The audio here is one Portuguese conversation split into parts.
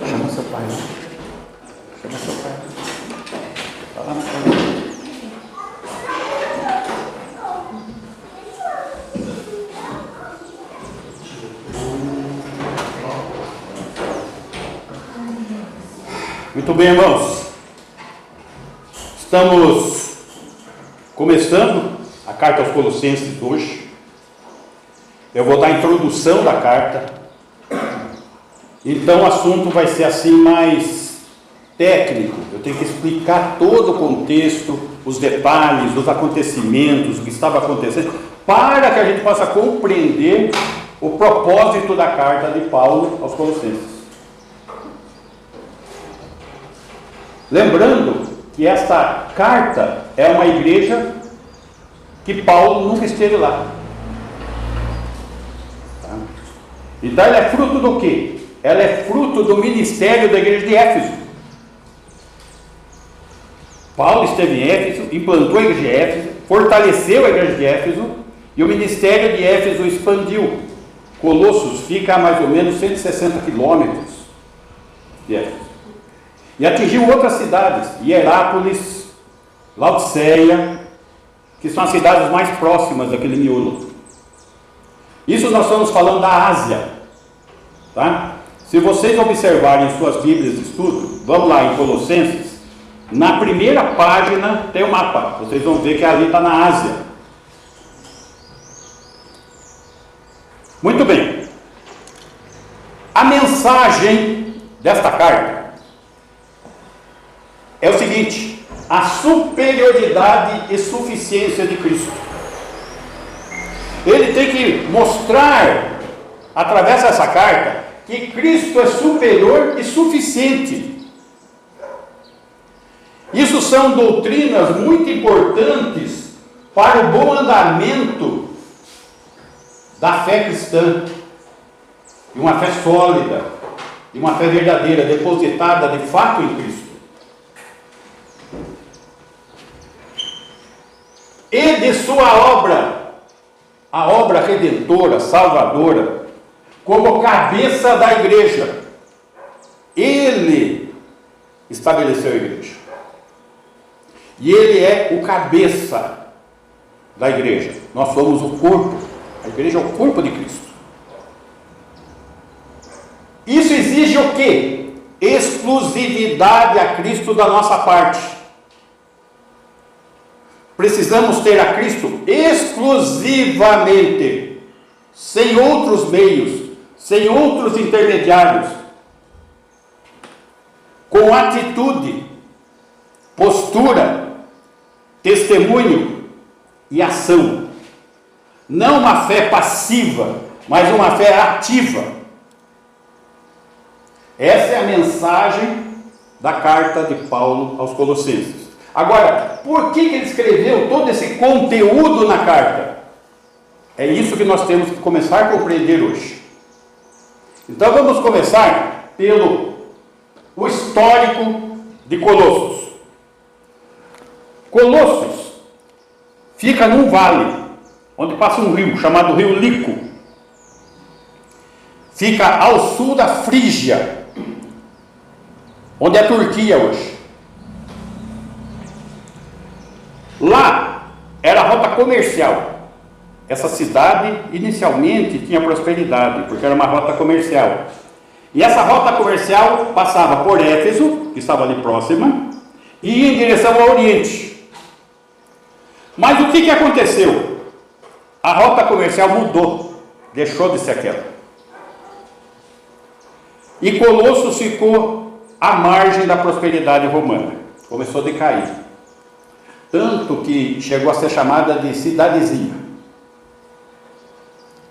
Chama seu pai. Chama seu pai. Vai lá na casa. Muito bem, irmãos. Estamos começando a carta aos Colossenses hoje. Eu vou dar a introdução da carta. Então o assunto vai ser assim mais técnico. Eu tenho que explicar todo o contexto, os detalhes, os acontecimentos, o que estava acontecendo, para que a gente possa compreender o propósito da carta de Paulo aos Colossenses. Lembrando que esta carta é uma igreja que Paulo nunca esteve lá. Tá? Então ela é fruto do quê? Ela é fruto do ministério da igreja de Éfeso. Paulo esteve em Éfeso, implantou a igreja de Éfeso, fortaleceu a igreja de Éfeso e o ministério de Éfeso expandiu. Colossos fica a mais ou menos 160 quilômetros de Éfeso. E atingiu outras cidades, Hierápolis, Laodiceia, que são as cidades mais próximas daquele miolo. Isso nós estamos falando da Ásia. Tá? Se vocês observarem suas Bíblias de estudo, vamos lá em Colossenses, na primeira página tem o mapa. Vocês vão ver que ali está na Ásia. Muito bem. A mensagem desta carta é o seguinte: a superioridade e suficiência de Cristo. Ele tem que mostrar, através dessa carta, que Cristo é superior e suficiente. Isso são doutrinas muito importantes para o bom andamento da fé cristã, de uma fé sólida, de uma fé verdadeira, depositada de fato em Cristo. E de sua obra, a obra redentora, salvadora, como cabeça da igreja. Ele estabeleceu a igreja. E ele é o cabeça da igreja. Nós somos o corpo. A igreja é o corpo de Cristo. Isso exige o quê? Exclusividade a Cristo da nossa parte. Precisamos ter a Cristo exclusivamente, sem outros meios, sem outros intermediários, com atitude, postura, testemunho e ação. Não uma fé passiva, mas uma fé ativa. Essa é a mensagem da carta de Paulo aos Colossenses. Agora, por que ele escreveu todo esse conteúdo na carta? É isso que nós temos que começar a compreender hoje. Então vamos começar pelo o histórico de Colossos. Colossos fica num vale, onde passa um rio, chamado Rio Lico. Fica ao sul da Frígia, onde é a Turquia hoje. Lá era a rota comercial. Essa cidade inicialmente tinha prosperidade, porque era uma rota comercial. E essa rota comercial passava por Éfeso, que estava ali próxima, e ia em direção ao Oriente. Mas o que aconteceu? A rota comercial mudou, deixou de ser aquela. E Colossos ficou à margem da prosperidade romana. Começou a decair. Tanto que chegou a ser chamada de cidadezinha.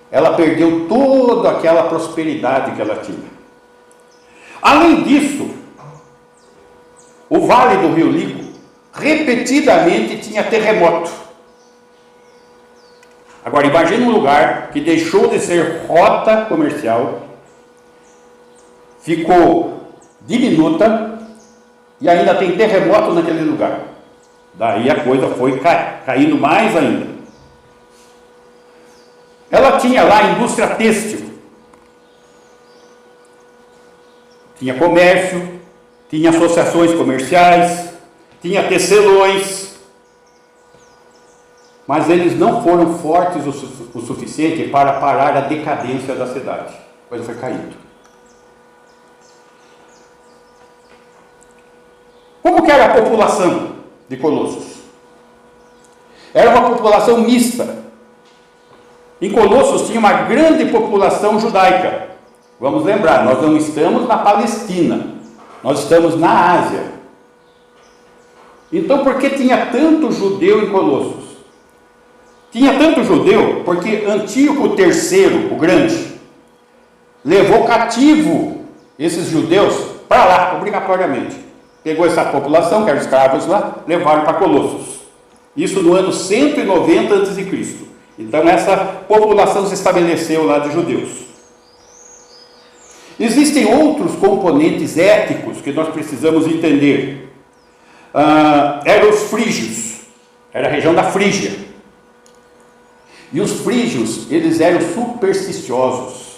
Ela perdeu toda aquela prosperidade que ela tinha. Além disso, o Vale do Rio Lico repetidamente tinha terremoto. Agora imagine um lugar que deixou de ser rota comercial, ficou diminuta e ainda tem terremoto naquele lugar. Daí a coisa foi caindo mais ainda. Ela tinha lá a indústria têxtil. tinha comércio, tinha associações comerciais, tinha tecelões, mas eles não foram fortes o suficiente para parar a decadência da cidade. A coisa foi caindo. Como que era a população de Colossos? Era uma população mista. Em Colossos tinha uma grande população judaica. Vamos lembrar, nós não estamos na Palestina, nós estamos na Ásia. Então, por que tinha tanto judeu em Colossos? Tinha tanto judeu porque Antíoco III, o Grande, levou cativo esses judeus para lá, obrigatoriamente. Pegou essa população, que eram escravos lá, levaram para Colossos. Isso no ano 190 a.C. Então essa população se estabeleceu lá de judeus. Existem outros componentes étnicos que nós precisamos entender. Eram os frígios, era a região da Frígia. E os frígios, eles eram supersticiosos,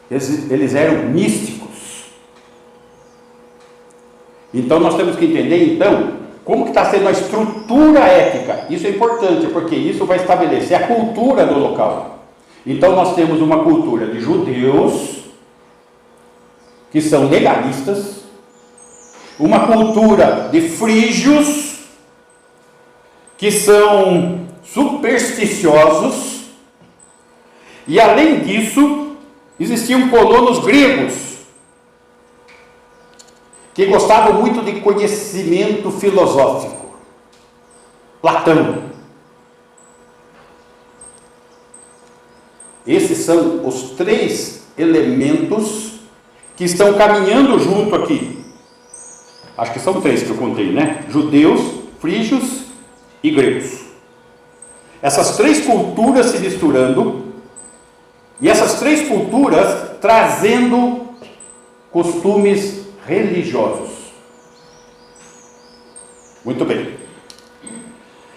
eles eram místicos. Então nós temos que entender, então, como que está sendo a estrutura étnica. Isso é importante, porque isso vai estabelecer a cultura do local. Então nós temos uma cultura de judeus, que são legalistas, uma cultura de frígios, que são supersticiosos, e além disso, existiam colonos gregos, que gostavam muito de conhecimento filosófico. Platão. Esses são os três elementos que estão caminhando junto aqui. Acho que são três que eu contei, né? Judeus, frígios e gregos. Essas três culturas se misturando, e essas três culturas trazendo costumes religiosos. Muito bem.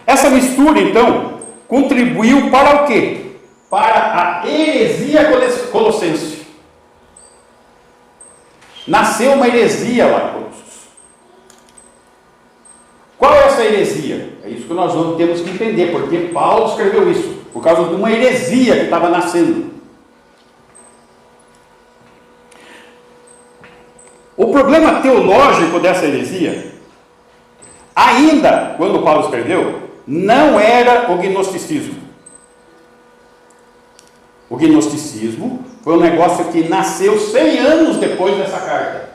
Essa mistura, então, contribuiu para o quê? Para a heresia colossense. Nasceu uma heresia lá em Colossos. Qual é essa heresia? É isso que nós temos que entender, porque Paulo escreveu isso, por causa de uma heresia que estava nascendo. O problema teológico dessa heresia, ainda quando Paulo escreveu, não era o gnosticismo. O gnosticismo foi um negócio que nasceu 100 anos depois dessa carta.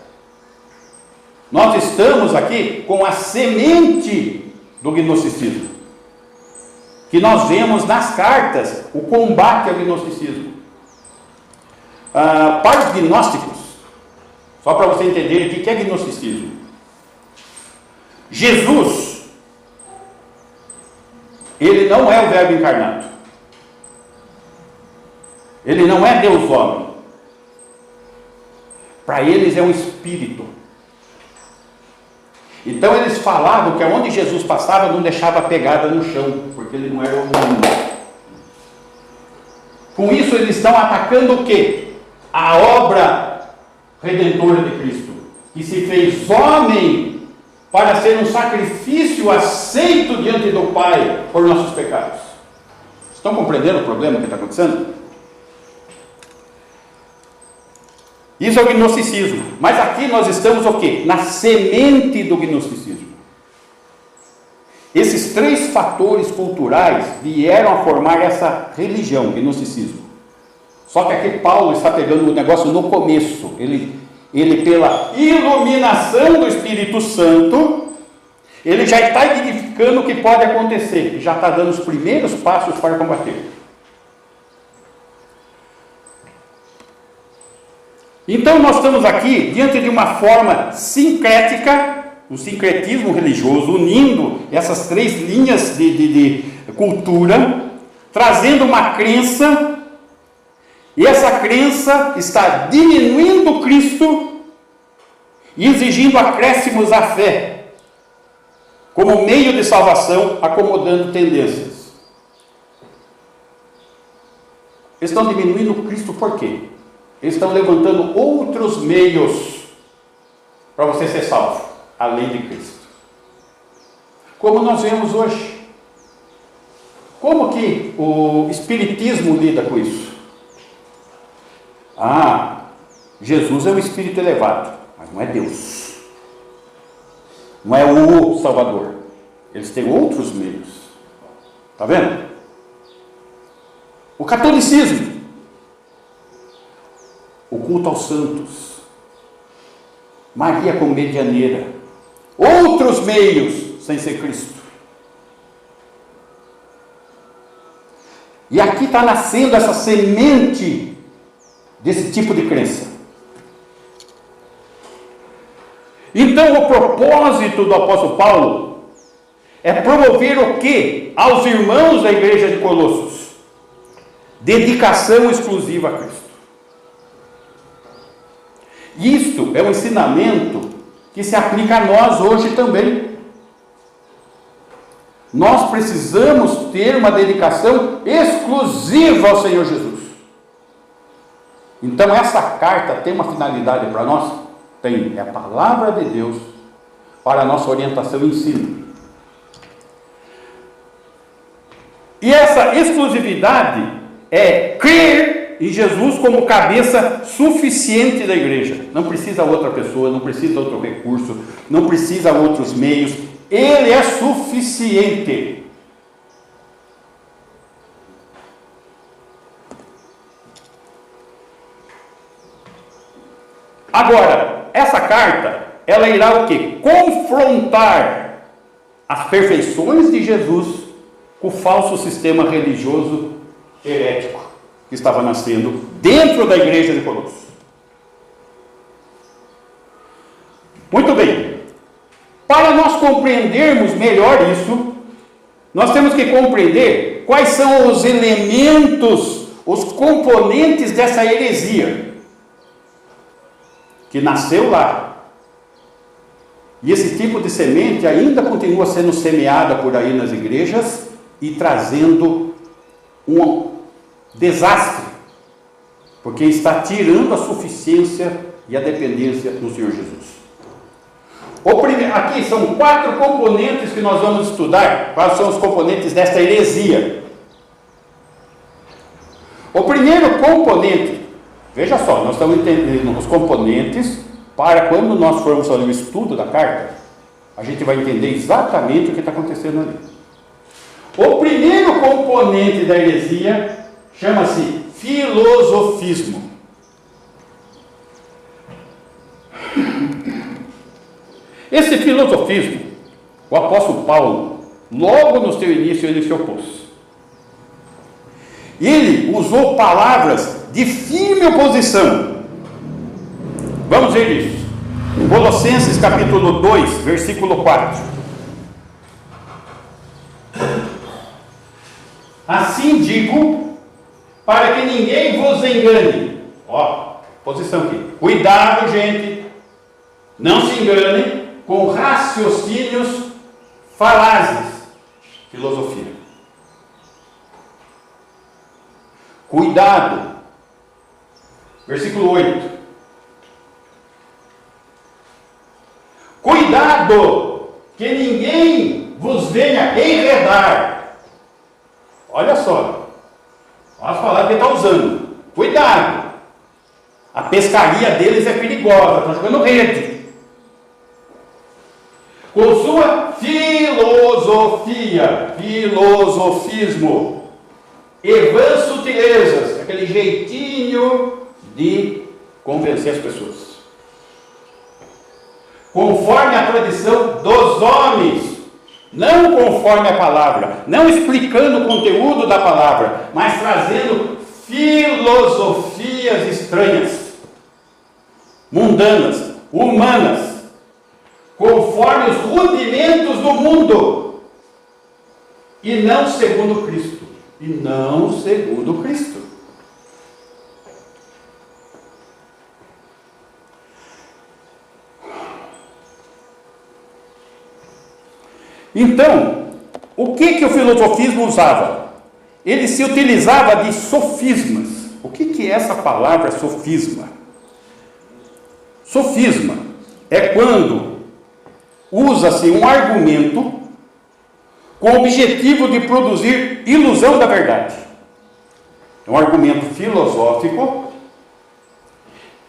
Nós estamos aqui com a semente do gnosticismo, que nós vemos nas cartas, o combate ao gnosticismo. Para os gnósticos, só para você entender o que é gnosticismo. Jesus, ele não é o Verbo encarnado. Ele não é Deus homem. Para eles é um espírito. Então eles falavam que aonde Jesus passava não deixava pegada no chão, porque ele não era humano. Com isso eles estão atacando o quê? A obra redentora de Cristo, que se fez homem para ser um sacrifício aceito diante do Pai por nossos pecados. Estão compreendendo o problema que está acontecendo? Isso é o gnosticismo. Mas aqui nós estamos o quê? Na semente do gnosticismo. Esses três fatores culturais vieram a formar essa religião, gnosticismo. Só que aqui Paulo está pegando o negócio no começo. Ele pela iluminação do Espírito Santo, ele já está identificando o que pode acontecer. Já está dando os primeiros passos para combater. Então nós estamos aqui diante de uma forma sincrética, o sincretismo religioso, unindo essas três linhas de cultura, trazendo uma crença. E essa crença está diminuindo Cristo e exigindo acréscimos à fé, como meio de salvação, acomodando tendências. Eles estão diminuindo Cristo por quê? Eles estão levantando outros meios para você ser salvo? A lei de Cristo. Como nós vemos hoje. Como que o Espiritismo lida com isso? Jesus é um espírito elevado, mas não é Deus. Não é o Salvador. Eles têm outros meios. Está vendo? O catolicismo, o culto aos santos, Maria como medianeira, outros meios sem ser Cristo. E aqui está nascendo essa semente desse tipo de crença. Então o propósito do apóstolo Paulo é promover o quê? Aos irmãos da igreja de Colossos? Dedicação exclusiva a Cristo. Isto é um ensinamento que se aplica a nós hoje também. Nós precisamos ter uma dedicação exclusiva ao Senhor Jesus. Então essa carta tem uma finalidade para nós? Tem, é a palavra de Deus para a nossa orientação e ensino. E essa exclusividade é crer em Jesus como cabeça suficiente da igreja. Não precisa outra pessoa, não precisa outro recurso, não precisa outros meios. Ele é suficiente. Agora, essa carta, ela irá o quê? Confrontar as perfeições de Jesus com o falso sistema religioso herético que estava nascendo dentro da igreja de Colossos. Muito bem. Para nós compreendermos melhor isso, nós temos que compreender quais são os elementos, os componentes dessa heresia que nasceu lá. E esse tipo de semente ainda continua sendo semeada por aí nas igrejas e trazendo um desastre, porque está tirando a suficiência e a dependência do Senhor Jesus. Aqui são 4 componentes que nós vamos estudar. Quais são os componentes desta heresia? O primeiro componente, veja só, nós estamos entendendo os componentes para quando nós formos fazer o estudo da carta, a gente vai entender exatamente o que está acontecendo ali. O primeiro componente da heresia chama-se filosofismo. Esse filosofismo, o apóstolo Paulo, logo no seu início, ele se opôs. Ele usou palavras de firme oposição. Vamos ver isso. Colossenses capítulo 2, versículo 4. Assim digo, para que ninguém vos engane. Ó, posição aqui. Cuidado, gente. Não se engane com raciocínios falazes. Filosofia. Cuidado. Versículo 8. Cuidado, que ninguém vos venha enredar. Olha só. Olha as palavras que ele está usando. Cuidado. A pescaria deles é perigosa. Estão jogando rede. Com sua filosofia, filosofismo, e vãs sutilezas, aquele jeitinho de convencer as pessoas, conforme a tradição dos homens, não conforme a palavra, não explicando o conteúdo da palavra, mas trazendo filosofias estranhas, mundanas, humanas, conforme os rudimentos do mundo, e não segundo Cristo. E não segundo Cristo. Então, o que o filosofismo usava? Ele se utilizava de sofismas. O que é essa palavra sofisma? Sofisma é quando usa-se um argumento com o objetivo de produzir ilusão da verdade. É um argumento filosófico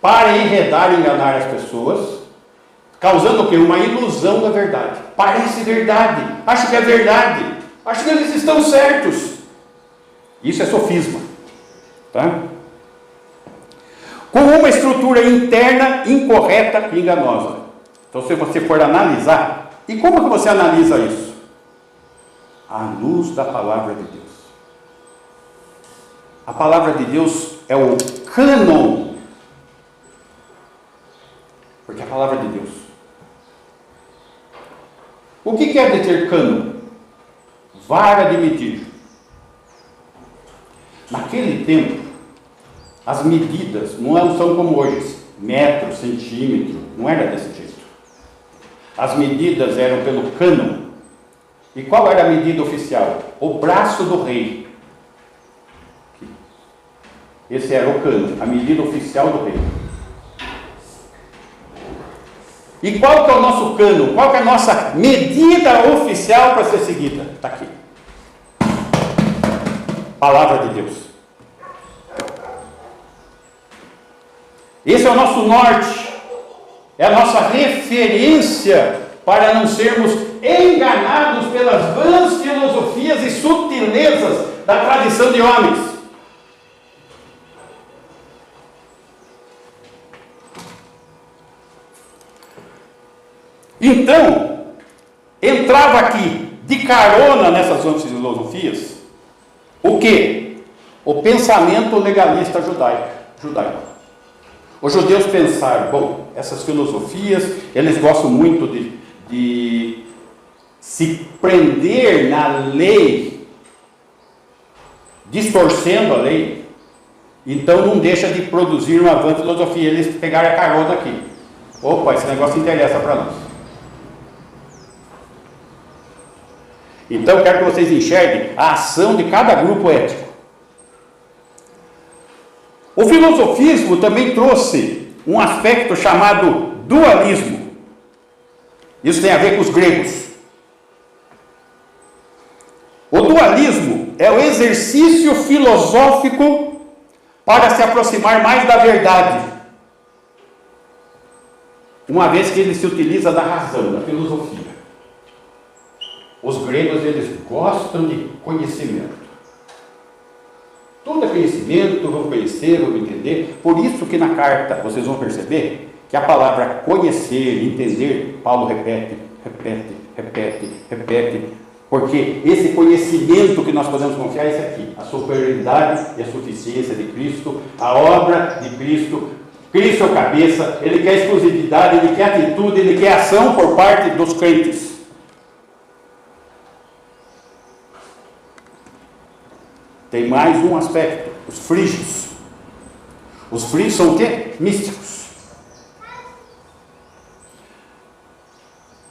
para enredar e enganar as pessoas, causando o quê? Uma ilusão da verdade. Parece verdade, acho que é verdade, acho que eles estão certos. Isso é sofisma, tá? Com uma estrutura interna incorreta e enganosa. Então, se você for analisar, e como que você analisa isso? À luz da palavra de Deus. A palavra de Deus é o cânon, porque é a palavra de Deus. O que quer dizer cânon? Vara de medir. Naquele tempo, as medidas não são como hoje, metro, centímetro, não era desse jeito. As medidas eram pelo cânon. E qual era a medida oficial? O braço do rei. Esse era o cânon, a medida oficial do rei. E qual que é o nosso cânon? Qual que é a nossa medida oficial para ser seguida? Está aqui. Palavra de Deus. Esse é o nosso norte. É a nossa referência para não sermos enganados pelas vãs filosofias e sutilezas da tradição de homens. Então, entrava aqui de carona nessas vãs filosofias o quê? O pensamento legalista judaico. Os judeus pensaram, bom, essas filosofias, eles gostam muito de se prender na lei, distorcendo a lei, então não deixa de produzir uma vã filosofia. Eles pegaram a carona aqui. Opa, esse negócio interessa para nós. Então, eu quero que vocês enxerguem a ação de cada grupo ético. O filosofismo também trouxe um aspecto chamado dualismo. Isso tem a ver com os gregos. O dualismo é o exercício filosófico para se aproximar mais da verdade, uma vez que ele se utiliza da razão, da filosofia. Os gregos, eles gostam de conhecimento. Tudo é conhecimento, vamos conhecer, vamos entender. Por isso que na carta, vocês vão perceber que a palavra conhecer, entender, Paulo repete, porque esse conhecimento que nós podemos confiar é esse aqui, a superioridade e a suficiência de Cristo, a obra de Cristo. Cristo é o cabeça, ele quer exclusividade, ele quer atitude, ele quer ação por parte dos crentes. Tem mais um aspecto, os frígios. Os frígios são o quê? Místicos.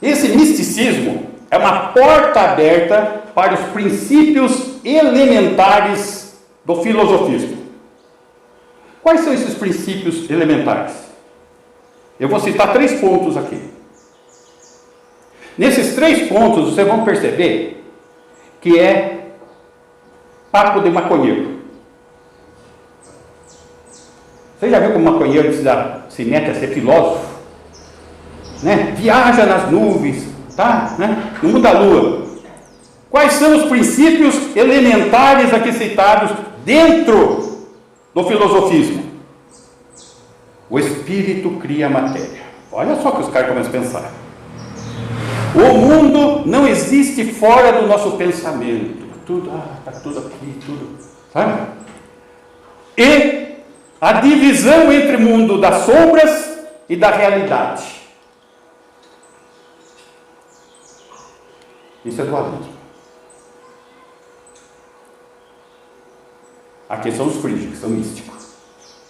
Esse misticismo é uma porta aberta para os princípios elementares do filosofismo. Quais são esses princípios elementares? Eu vou citar 3 pontos aqui. Nesses 3 pontos, vocês vão perceber que é papo de maconheiro. Você já viu como maconheiro se mete a ser filósofo? Né? Viaja nas nuvens, tá? Né? No mundo da lua. Quais são os princípios elementares aqui citados dentro do filosofismo? O espírito cria a matéria. Olha só que os caras começam a pensar. O mundo não existe fora do nosso pensamento. Tudo, está tudo aqui, tudo, sabe? E a divisão entre o mundo das sombras e da realidade. Isso é dualismo. Aqui são os frígios, que são místicos.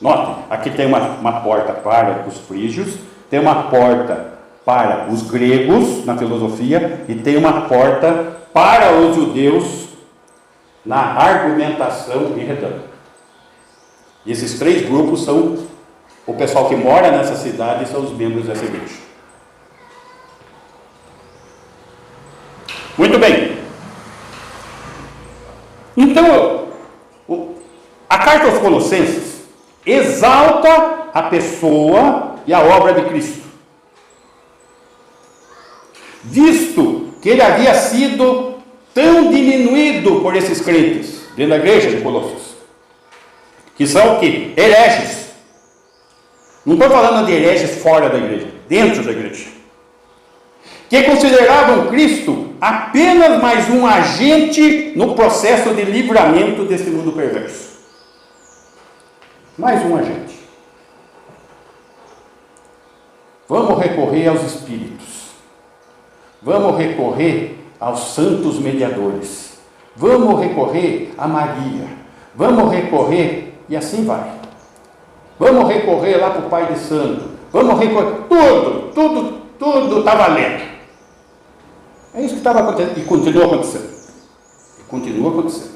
Notem, aqui tem uma porta para os frígios, tem uma porta para os gregos na filosofia e tem uma porta para os judeus na argumentação e retórica. E esses 3 grupos são o pessoal que mora nessa cidade e são os membros dessa igreja. Muito bem. Então, a carta aos Colossenses exalta a pessoa e a obra de Cristo, visto que ele havia sido tão diminuído por esses crentes dentro da igreja de Colossos, que são o quê? Hereges. Não estou falando de hereges fora da igreja, dentro da igreja, que consideravam Cristo apenas mais um agente no processo de livramento desse mundo perverso. Mais um agente. Vamos recorrer aos Espíritos. Vamos recorrer aos santos mediadores. Vamos recorrer a Maria. Vamos recorrer, e assim vai. Vamos recorrer lá para o Pai de Santo. Vamos recorrer, tudo está valendo. É isso que estava acontecendo, e continua acontecendo. Continua acontecendo.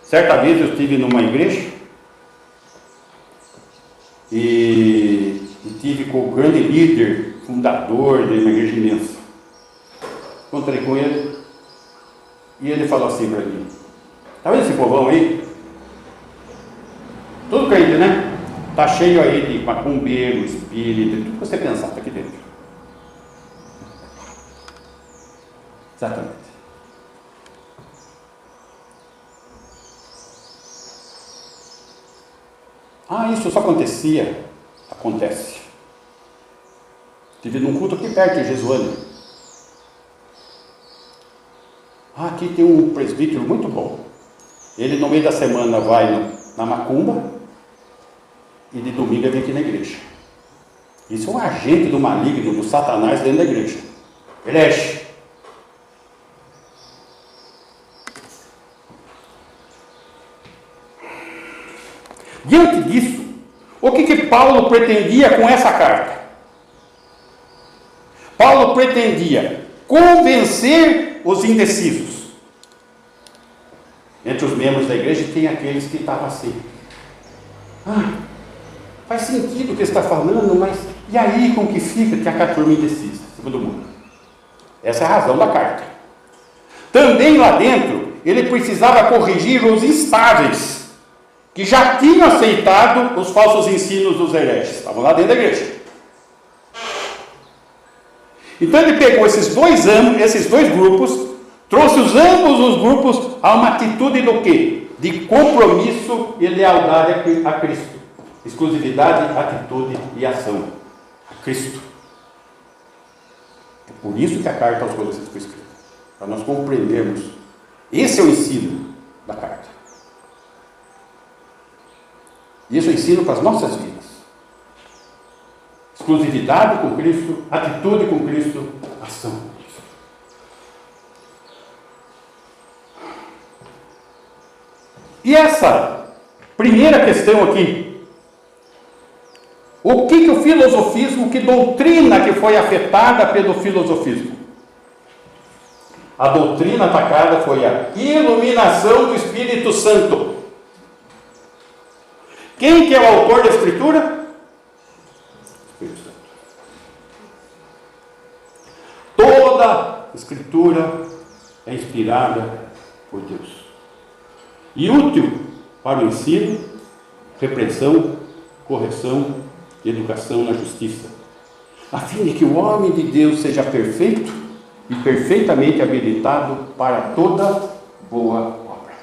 Certa vez eu estive numa igreja e estive com o grande líder, fundador de uma igreja imensa. Encontrei com ele e ele falou assim para mim: está vendo esse povão aí? Tudo crente, né? Está cheio aí de macumbeiro, espírito, tudo que você pensar está aqui dentro. Exatamente. Isso só acontecia. Acontece. Estive num culto aqui perto de Jesuânia. Aqui tem um presbítero muito bom. Ele no meio da semana vai na macumba e de domingo ele vem aqui na igreja. Isso é um agente do maligno, do Satanás dentro da igreja. Herege. Diante disso, o que Paulo pretendia com essa carta? Paulo pretendia convencer os indecisos. Entre os membros da igreja tem aqueles que estavam assim: faz sentido o que você está falando, mas e aí com que fica que a turma indecisa, segundo o mundo? Essa é a razão da carta. Também lá dentro, ele precisava corrigir os instáveis, que já tinham aceitado os falsos ensinos dos hereges, estavam lá dentro da igreja. Então ele pegou esses dois grupos, trouxe ambos os grupos a uma atitude do quê? De compromisso e lealdade a Cristo. Exclusividade, atitude e ação a Cristo. É por isso que a carta aos Colossenses foi escrita, para nós compreendermos. Esse é o ensino da carta. E isso eu ensino para as nossas vidas. Exclusividade com Cristo, atitude com Cristo, ação com Cristo. E essa primeira questão aqui, o que o filosofismo, que doutrina que foi afetada pelo filosofismo? A doutrina atacada foi a iluminação do Espírito Santo. Quem que é o autor da Escritura? Espírito Santo. Toda a Escritura é inspirada por Deus e útil para o ensino, repreensão, correção e educação na justiça, a fim de que o homem de Deus seja perfeito e perfeitamente habilitado para toda boa obra.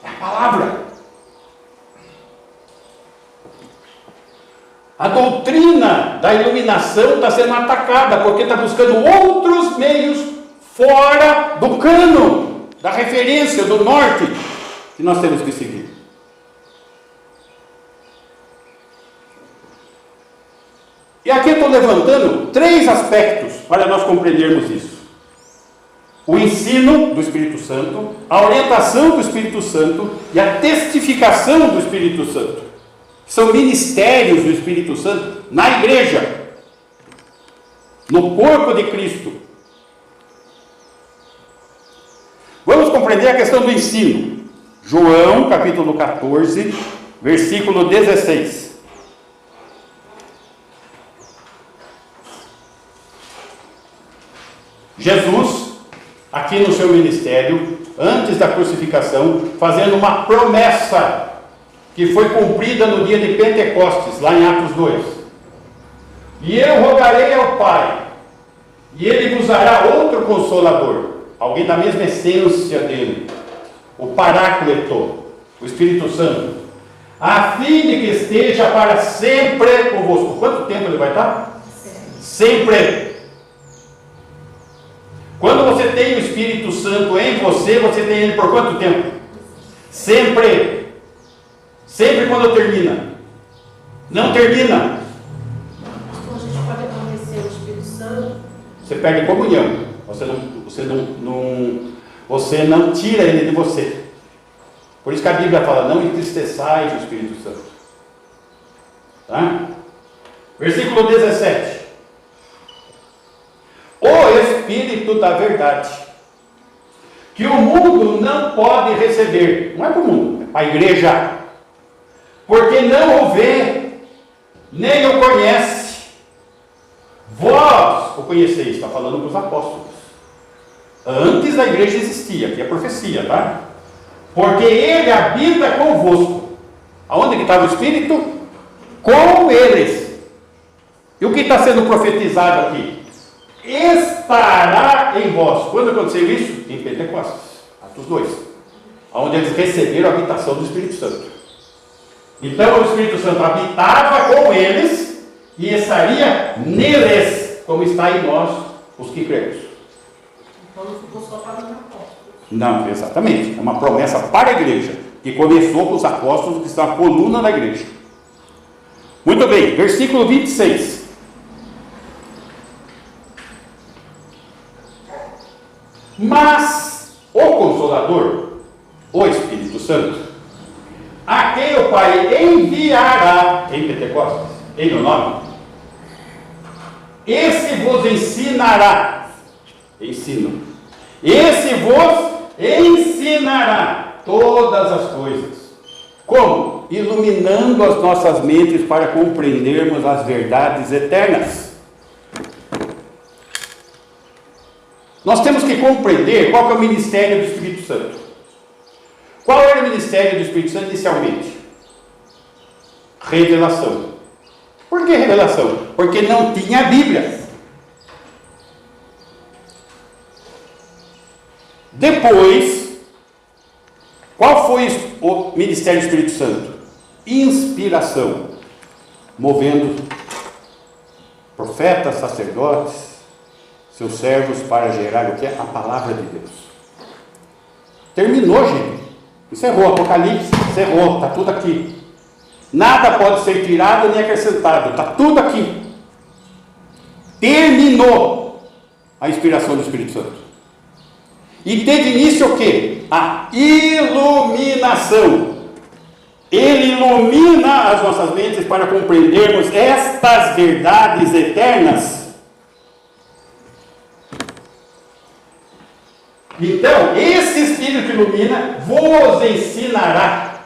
É a palavra. A doutrina da iluminação está sendo atacada porque está buscando outros meios fora do cano, da referência, do norte que nós temos que seguir. E aqui eu estou levantando 3 aspectos para nós compreendermos isso: o ensino do Espírito Santo, a orientação do Espírito Santo e a testificação do Espírito Santo. São ministérios do Espírito Santo na igreja, no corpo de Cristo. Vamos compreender a questão do ensino. João, capítulo 14, versículo 16. Jesus, aqui no seu ministério, antes da crucificação, fazendo uma promessa que foi cumprida no dia de Pentecostes, lá em Atos 2. E eu rogarei ao Pai, e Ele vos dará outro Consolador, alguém da mesma essência dele, o Paráclito, o Espírito Santo, a fim de que esteja para sempre convosco. Quanto tempo ele vai estar? Sempre. Quando você tem o Espírito Santo em você, você tem ele por quanto tempo? Sempre. Sempre quando termina. Não termina. Então a gente pode acontecer o Espírito Santo. Você perde comunhão. Você não tira ele de você. Por isso que a Bíblia fala, não entristeçais o Espírito Santo. Tá? Versículo 17. O Espírito da verdade, que o mundo não pode receber. Não é para o mundo, é para a igreja. Porque não o vê, nem o conhece. Vós o conheceis, está falando para os apóstolos. Antes da igreja existia, que é profecia, tá? Porque ele habita convosco. Aonde que estava o Espírito? Com eles. E o que está sendo profetizado aqui? Estará em vós. Quando aconteceu isso? Em Pentecostes, Atos 2, onde eles receberam a habitação do Espírito Santo. Então o Espírito Santo habitava com eles e estaria neles, como está em nós, os que cremos. Então não ficou só para os apóstolos. Não, exatamente. É uma promessa para a igreja, que começou com os apóstolos, que estão a coluna da igreja. Muito bem, versículo 26. Mas o Consolador, o Espírito Santo, a quem o Pai enviará em Pentecostes, em meu nome, esse vos ensinará, ensino, esse vos ensinará todas as coisas. Como? Iluminando as nossas mentes para compreendermos as verdades eternas. Nós temos que compreender qual que é o ministério do Espírito Santo. Qual era o ministério do Espírito Santo inicialmente? Revelação. Por que revelação? Porque não tinha a Bíblia. Depois, qual foi o ministério do Espírito Santo? Inspiração. Movendo profetas, sacerdotes, seus servos para gerar o que é a palavra de Deus. Terminou, gente. Encerrou. Apocalipse, encerrou. Está tudo aqui. Nada pode ser tirado nem acrescentado. Está tudo aqui. Terminou a inspiração do Espírito Santo. E teve início o quê? A iluminação. Ele ilumina as nossas mentes para compreendermos estas verdades eternas. Então, esse Espírito que ilumina vos ensinará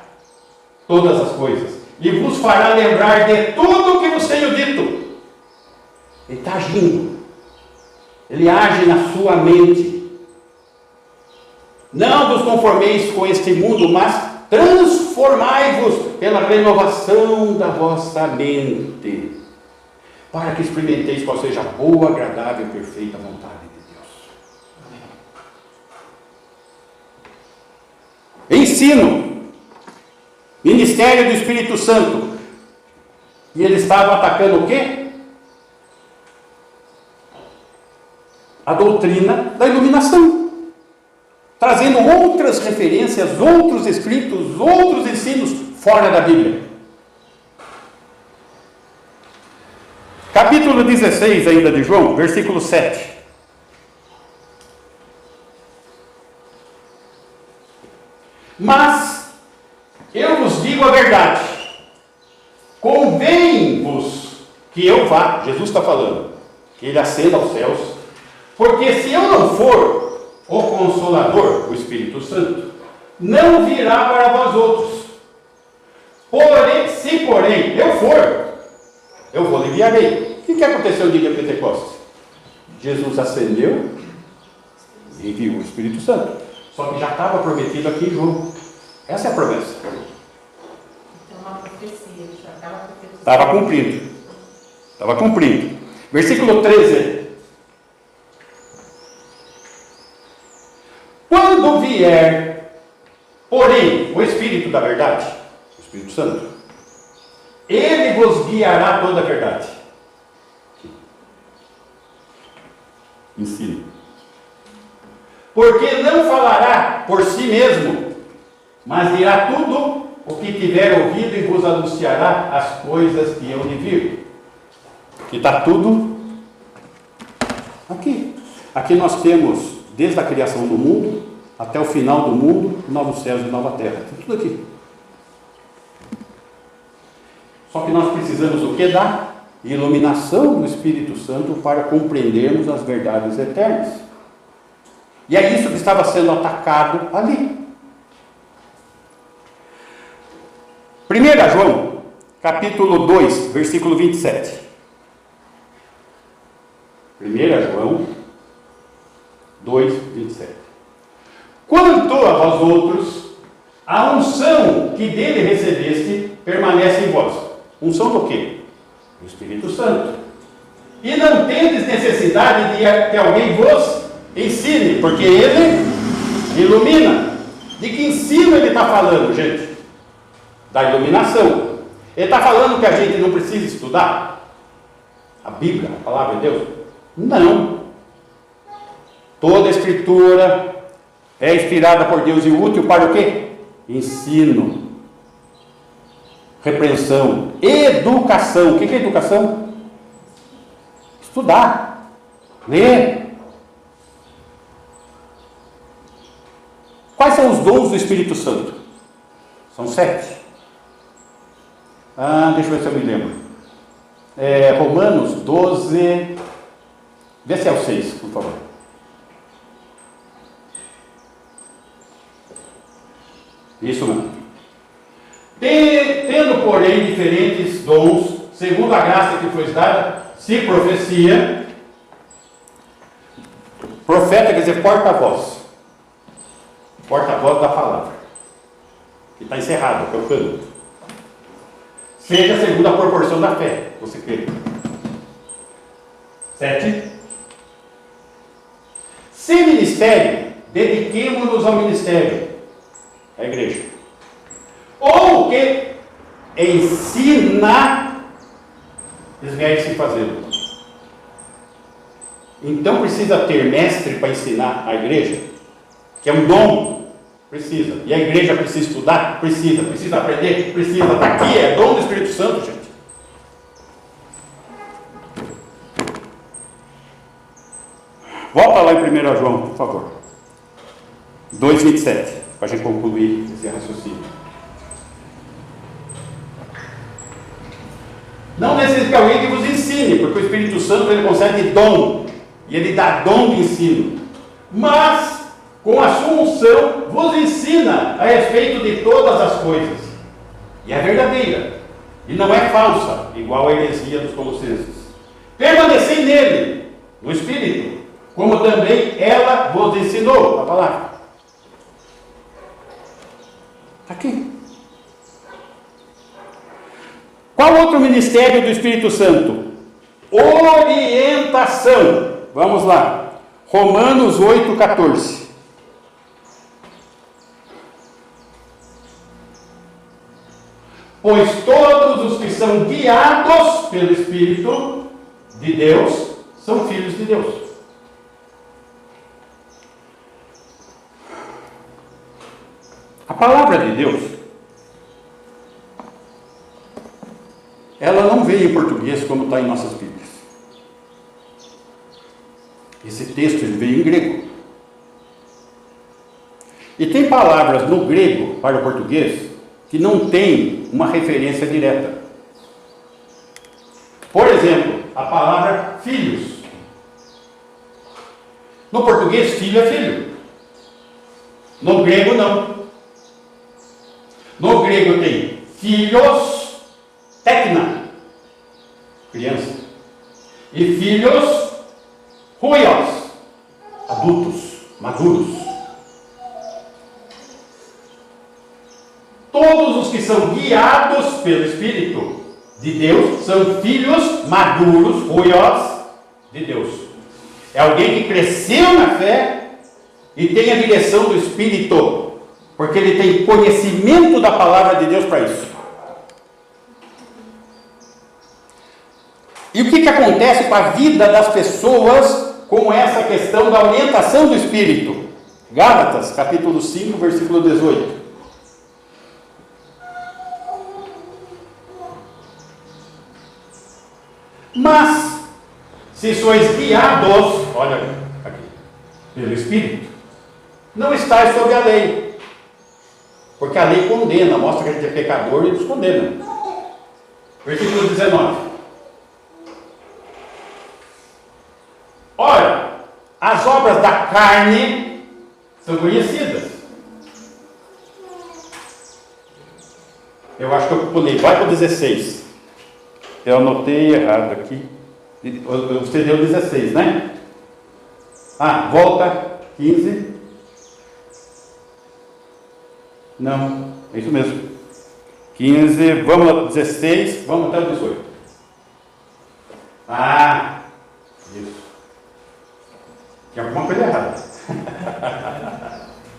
todas as coisas e vos fará lembrar de tudo o que vos tenho dito. Ele está agindo. Ele age na sua mente. Não vos conformeis com este mundo, mas transformai-vos pela renovação da vossa mente, para que experimenteis qual seja a boa, agradável e perfeita vontade de Deus. Ensino, ministério do Espírito Santo. E ele estava atacando o quê? A doutrina da iluminação, trazendo outras referências, outros escritos, outros ensinos fora da Bíblia. Capítulo 16 ainda de João, versículo 7. Mas eu vos digo a verdade, convém-vos que eu vá, Jesus está falando, que ele ascenda aos céus, porque se eu não for o Consolador, o Espírito Santo, não virá para vós outros. Porém, se porém eu for, eu vou lhe enviarei. O que aconteceu no dia de Pentecostes? Jesus ascendeu e enviou o Espírito Santo. Só que já estava prometido aqui em João. Essa é a promessa. Então, uma profecia, já estava profetizando. Estava cumprindo. Estava cumprindo. Versículo 13. Quando vier, porém, o Espírito da verdade, o Espírito Santo, ele vos guiará toda a verdade. Ensino. Porque não falará por si mesmo, mas dirá tudo o que tiver ouvido e vos anunciará as coisas que eu lhe vir. Que está tudo aqui. Aqui nós temos, desde a criação do mundo até o final do mundo, novos céus e nova terra. Tem tudo aqui. Só que nós precisamos o que dá? Iluminação do Espírito Santo para compreendermos as verdades eternas. E é isso que estava sendo atacado ali. 1 João, capítulo 2, versículo 27. 1 João 2, 27. Quanto a vós outros, a unção que dele recebeste permanece em vós. Unção do quê? Do Espírito Santo. E não tendes necessidade de que alguém vos ensine, porque ele ilumina. De que ensino ele está falando, gente? Da iluminação. Ele está falando que a gente não precisa estudar a Bíblia, a palavra de Deus? Não. Toda a Escritura é inspirada por Deus e útil para o quê? Ensino, repreensão, educação. O que é educação? Estudar, ler. Quais são os dons do Espírito Santo? São 7. Deixa eu ver se eu me lembro. Romanos 12. Vê se é o 6, por favor. Isso mesmo. Tendo, porém, diferentes dons, segundo a graça que foi dada, se profecia, profeta quer dizer porta-voz. Porta-voz da palavra. Que está encerrado, que é o cano. Seja segundo a proporção da fé. Você crê? 7. Se ministério, dediquemo-nos ao ministério, a igreja. Ou que ensina, esmere-se fazê-lo. Então precisa ter mestre para ensinar a igreja, que é um dom. Precisa. E a igreja precisa estudar? Precisa aprender? Precisa. Está aqui, é dom do Espírito Santo, gente. Volta lá em 1 João, por favor. 2,27, para a gente concluir esse raciocínio. Não necessita que alguém que vos ensine, porque o Espírito Santo ele concede dom, e ele dá dom de ensino. Mas, com a sua unção, vos ensina a respeito de todas as coisas. E é verdadeira, e não é falsa, igual a heresia dos Colossenses. Permanecei nele, no Espírito, como também ela vos ensinou a palavra. Está aqui. Qual outro ministério do Espírito Santo? Orientação. Vamos lá. Romanos 8, 14. Pois todos os que são guiados pelo Espírito de Deus são filhos de Deus. A palavra de Deus, ela não veio em português como está em nossas Bíblias. Esse texto ele veio em grego. E tem palavras no grego para o português que não tem uma referência direta. Por exemplo, a palavra filhos. No português, filho é filho. No grego, não. No grego tem filhos, tecna, criança, e filhos, huios, adultos. maduros. Todos os que são guiados pelo Espírito de Deus são filhos maduros, ruios de Deus. É alguém que cresceu na fé e tem a direção do Espírito, porque ele tem conhecimento da palavra de Deus para isso. E o que acontece com a vida das pessoas com essa questão da orientação do Espírito? Gálatas, capítulo 5, versículo 18. Mas, se sois guiados, olha aqui, pelo Espírito, não estáis sob a lei, porque a lei condena, mostra que a gente é pecador e nos condena. Versículo 19. Ora, as obras da carne são conhecidas. Eu acho que eu pulei, vai para o 16. Eu anotei errado aqui. Você deu 16, né? Volta 15. Não, é isso mesmo. 15, vamos lá, 16, vamos até o 18. Isso. Tem alguma coisa errada.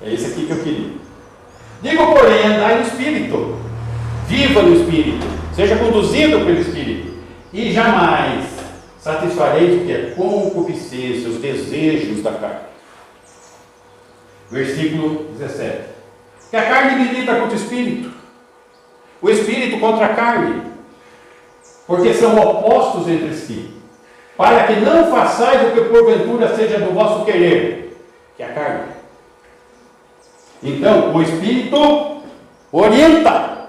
É isso aqui que eu queria. Digo, porém, andai no Espírito. Viva no Espírito. Seja conduzido pelo Espírito. E jamais satisfareis o que é concupiscência, os desejos da carne. Versículo 17. Que a carne milita contra o Espírito. O Espírito contra a carne. Porque são opostos entre si. Para que não façais o que porventura seja do vosso querer, que é a carne. Então, o Espírito orienta.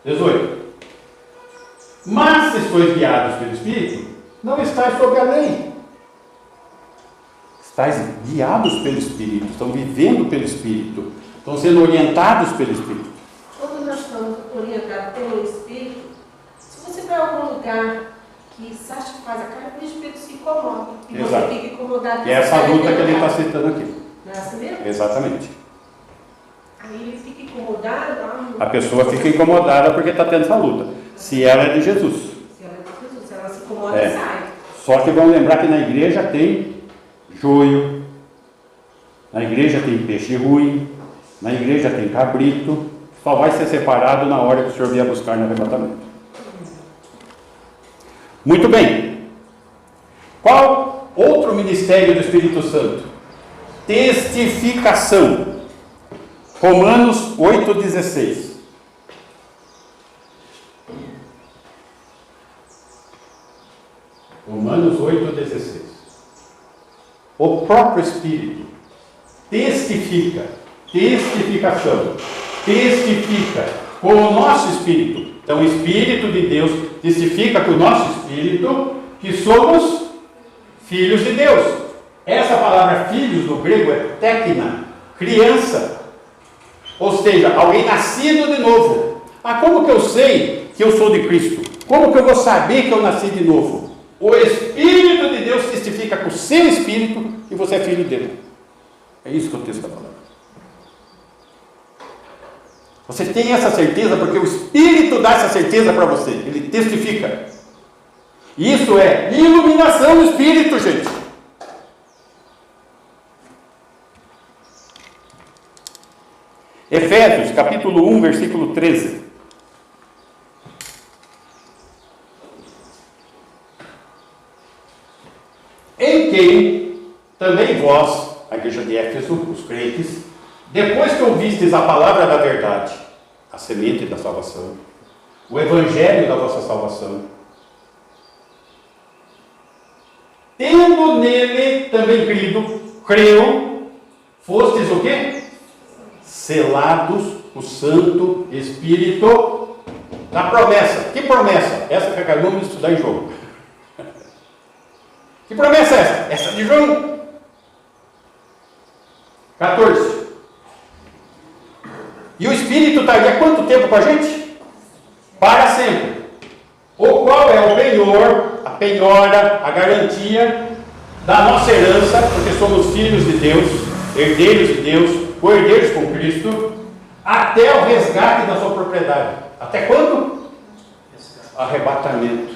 18. Mas se sois guiados pelo Espírito, não estáis sob a lei. Estáis guiados pelo Espírito, estão vivendo pelo Espírito, estão sendo orientados pelo Espírito. Quando nós estamos orientados pelo Espírito, se você vai a algum lugar que você acha que faz a carne, o Espírito se incomoda. E Exato. você fica incomodado. E é essa luta que ele está citando aqui. Não é assim mesmo? Exatamente. Aí ele fica incomodado. A pessoa fica incomodada porque está tendo essa luta. Se ela é de Jesus. Se ela é de Jesus, se ela se incomoda, sai. Só que vamos lembrar que na igreja tem joio, na igreja tem peixe ruim, na igreja tem cabrito. Só vai ser separado na hora que o Senhor vier buscar no arrebatamento. Muito bem. Qual outro ministério do Espírito Santo? Testificação. Romanos 8,16. Romanos 8,16. O próprio Espírito testifica, testificação, testifica com o nosso Espírito. Então o Espírito de Deus testifica com o nosso Espírito que somos filhos de Deus. Essa palavra filhos no grego é tekna, criança. Ou seja, alguém nascido de novo. Como que eu sei que eu sou de Cristo? Como que eu vou saber que eu nasci de novo? O Espírito de Deus testifica com o seu Espírito que você é filho dele. É isso que o texto está falando. Você tem essa certeza porque o Espírito dá essa certeza para você. Ele testifica. Isso é iluminação do Espírito, gente. Efésios, capítulo 1, versículo 13. Em quem também vós, a igreja de Éfeso, os crentes, depois que ouvistes a palavra da verdade, a semente da salvação, o evangelho da vossa salvação, tendo nele também creu, fostes o quê? Selados o Santo Espírito da promessa. Que promessa? Essa que acabamos de estudar em João. Que promessa é essa? Essa de João 14. E o Espírito está ali há quanto tempo com a gente? Para sempre. O qual é o penhor, a penhora, a garantia da nossa herança, porque somos filhos de Deus, herdeiros de Deus, co-herdeiros com Cristo, até o resgate da sua propriedade. Até quando? Arrebatamento.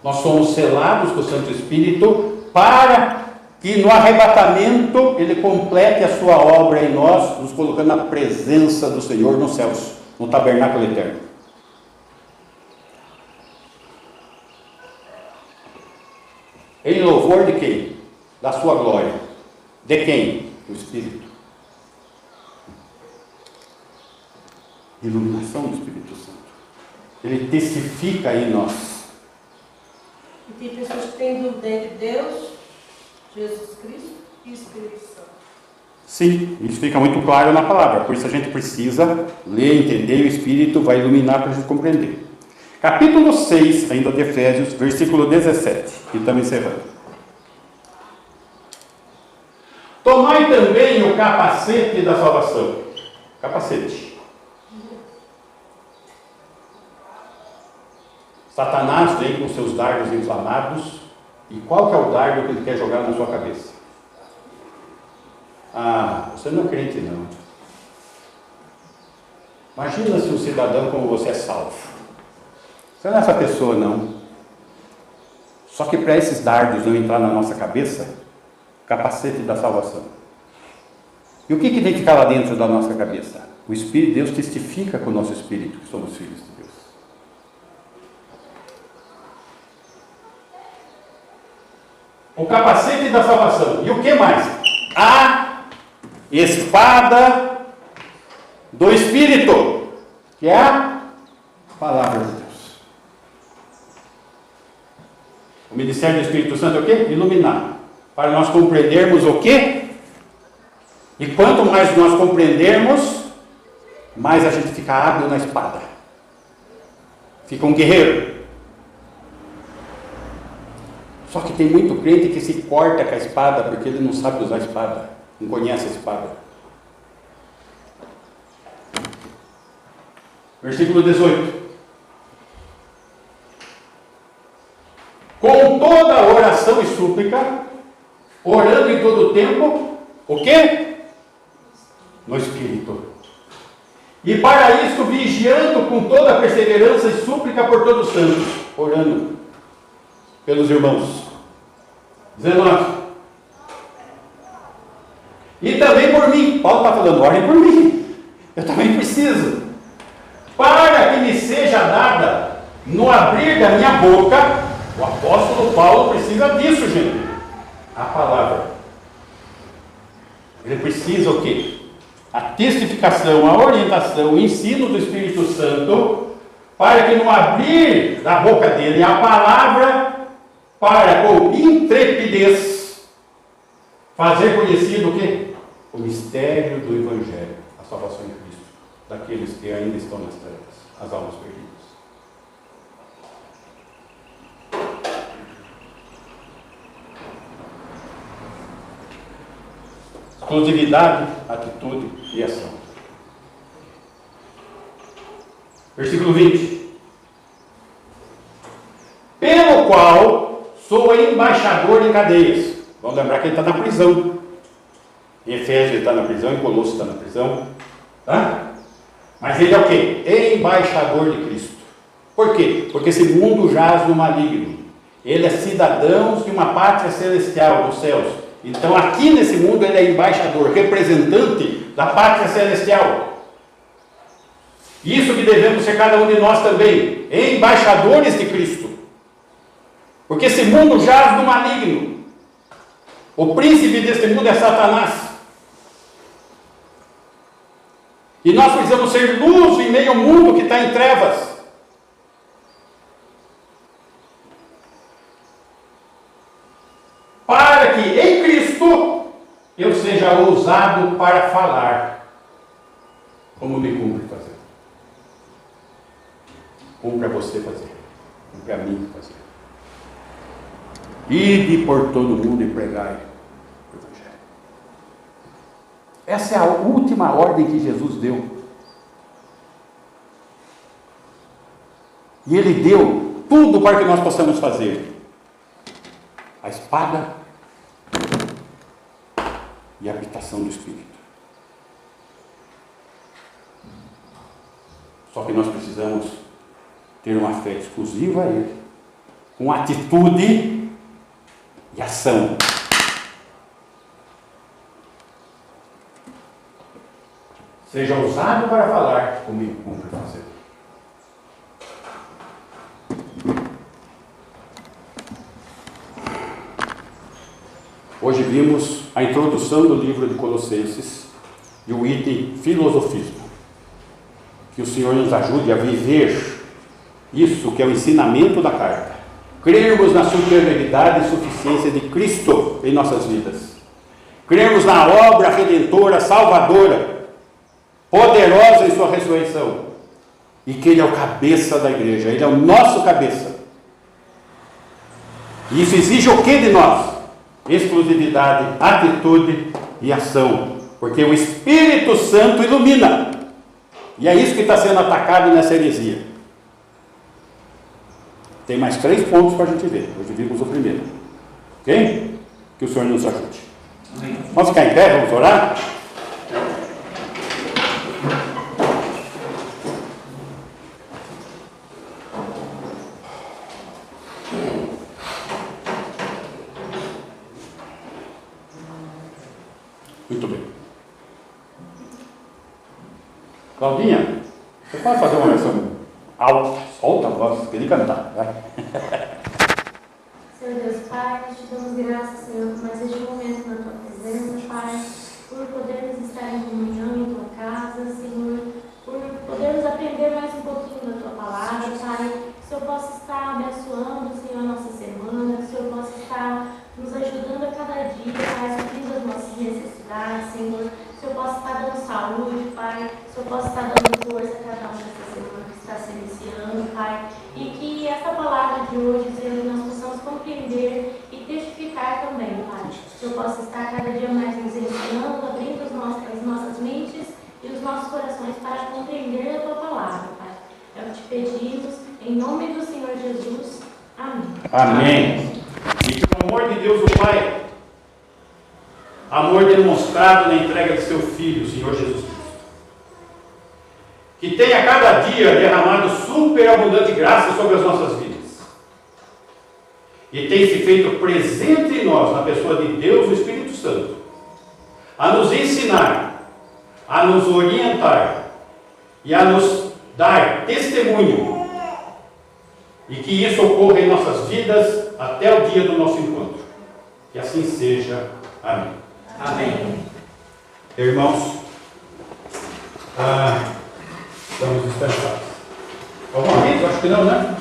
Nós somos selados com o Santo Espírito para que no arrebatamento Ele complete a sua obra em nós, nos colocando na presença do Senhor nos céus, no tabernáculo eterno. Em louvor de quem? Da sua glória. De quem? Do Espírito. Iluminação do Espírito Santo. Ele testifica em nós. E tem pessoas que têm dúvida entre Deus, Jesus Cristo e Espírito Santo. Sim, isso fica muito claro na palavra. Por isso a gente precisa ler, entender, e o Espírito vai iluminar para a gente compreender. Capítulo 6, ainda de Efésios, versículo 17. E estamos encerrando. Tomai também o capacete da salvação. Capacete. Satanás vem com seus dardos inflamados. E qual que é o dardo que ele quer jogar na sua cabeça? Ah, você não é crente não. Imagina se um cidadão como você é salvo. Você não é essa pessoa não. Só que para esses dardos não entrar na nossa cabeça, capacete da salvação. E o que tem que ficar lá dentro da nossa cabeça? O Espírito de Deus testifica com o nosso espírito que somos filhos de Deus. O capacete da salvação. E o que mais? A espada do Espírito, que é a palavra de Deus. O ministério do Espírito Santo é o quê? Iluminar. Para nós compreendermos o quê? E quanto mais nós compreendermos, mais a gente fica hábil na espada. Fica um guerreiro. Só que tem muito crente que se corta com a espada porque ele não sabe usar a espada, não conhece a espada. Versículo 18. Com toda oração e súplica, orando em todo o tempo, o quê? No Espírito. E para isso vigiando com toda perseverança e súplica por todos os santos, orando pelos irmãos. 19. E também por mim. Paulo está falando, orem por mim. Eu também preciso. Para que me seja dada, no abrir da minha boca, o apóstolo Paulo precisa disso, gente. A palavra. Ele precisa o quê? A testificação, a orientação, o ensino do Espírito Santo, para que no abrir da boca dele a palavra, para com intrepidez fazer conhecido o quê? O mistério do Evangelho, a salvação em Cristo, daqueles que ainda estão nas trevas, as almas perdidas. Exclusividade, atitude e ação. Versículo 20. Pelo qual sou embaixador em cadeias. Vamos lembrar que ele está na prisão. Em Efésios ele está na prisão, em Colossos está na prisão. Tá? Mas ele é o quê? Embaixador de Cristo. Por quê? Porque esse mundo jaz no maligno. Ele é cidadão de uma pátria celestial, dos céus. Então aqui nesse mundo ele é embaixador, representante da pátria celestial. Isso que devemos ser cada um de nós também, embaixadores de Cristo. Porque esse mundo jaz no maligno. O príncipe deste mundo é Satanás. E nós precisamos ser luz em meio ao mundo que está em trevas. Para que em Cristo eu seja ousado para falar, como me cumpre fazer. Cumpre a você fazer. Cumpre a mim fazer. Ide por todo mundo e pregai o Evangelho. Essa é a última ordem que Jesus deu. E Ele deu tudo para que nós possamos fazer. a espada e a habitação do Espírito. Só que nós precisamos ter uma fé exclusiva a Ele, com atitude e ação. Seja ousado para falar, comigo cumpre fazer. Hoje vimos a introdução do livro de Colossenses e o item filosofismo. Que o Senhor nos ajude a viver isso que é o ensinamento da carta. Crermos na superioridade e suficiência de Cristo em nossas vidas. Crermos na obra redentora, salvadora, poderosa em sua ressurreição. E que Ele é o cabeça da igreja, Ele é o nosso cabeça. E isso exige o que de nós? Exclusividade, atitude e ação. Porque o Espírito Santo ilumina. E é isso que está sendo atacado nessa heresia. Tem mais 3 pontos para a gente ver. Hoje vimos o primeiro. Ok? Que o Senhor nos ajude. Amém. Vamos ficar em pé, vamos orar? Muito bem. Claudinha, você pode fazer uma oração alta, solta a voz, queria cantar, vai. Senhor Deus Pai, te damos graças, Senhor, por mais este momento na tua presença, Pai, por podermos estar em comunhão em tua casa, Senhor, por podermos aprender mais um pouquinho da tua palavra, Pai, que o Senhor possa estar abençoando, Senhor, a nossa semana, que o Senhor possa estar nos ajudando a cada dia, Pai, suprindo as nossas necessidades, Senhor, que o Senhor possa estar dando saúde, Pai, que o Senhor possa estar dando força a cada um dessa semana que está se iniciando, Pai, e que essa palavra de hoje, Senhor, nós possamos compreender e testificar também, Pai, que o Senhor possa estar cada dia mais nos ensinando, abrindo as nossas mentes e os nossos corações para compreender a tua palavra, Pai. É o que te pedimos, em nome do Senhor Jesus. Amém. Amém. E que o amor de Deus, o Pai, amor demonstrado na entrega de seu Filho, o Senhor Jesus Cristo, que tenha cada dia derramado superabundante graça sobre as nossas vidas, e tem se feito presente em nós, na pessoa de Deus, o Espírito Santo, a nos ensinar, a nos orientar e a nos dar testemunho, e que isso ocorra em nossas vidas até o dia do nosso encontro. Que assim seja. Amém. Amém. Irmãos, estamos dispensados. Alguma vez? Acho que não, né?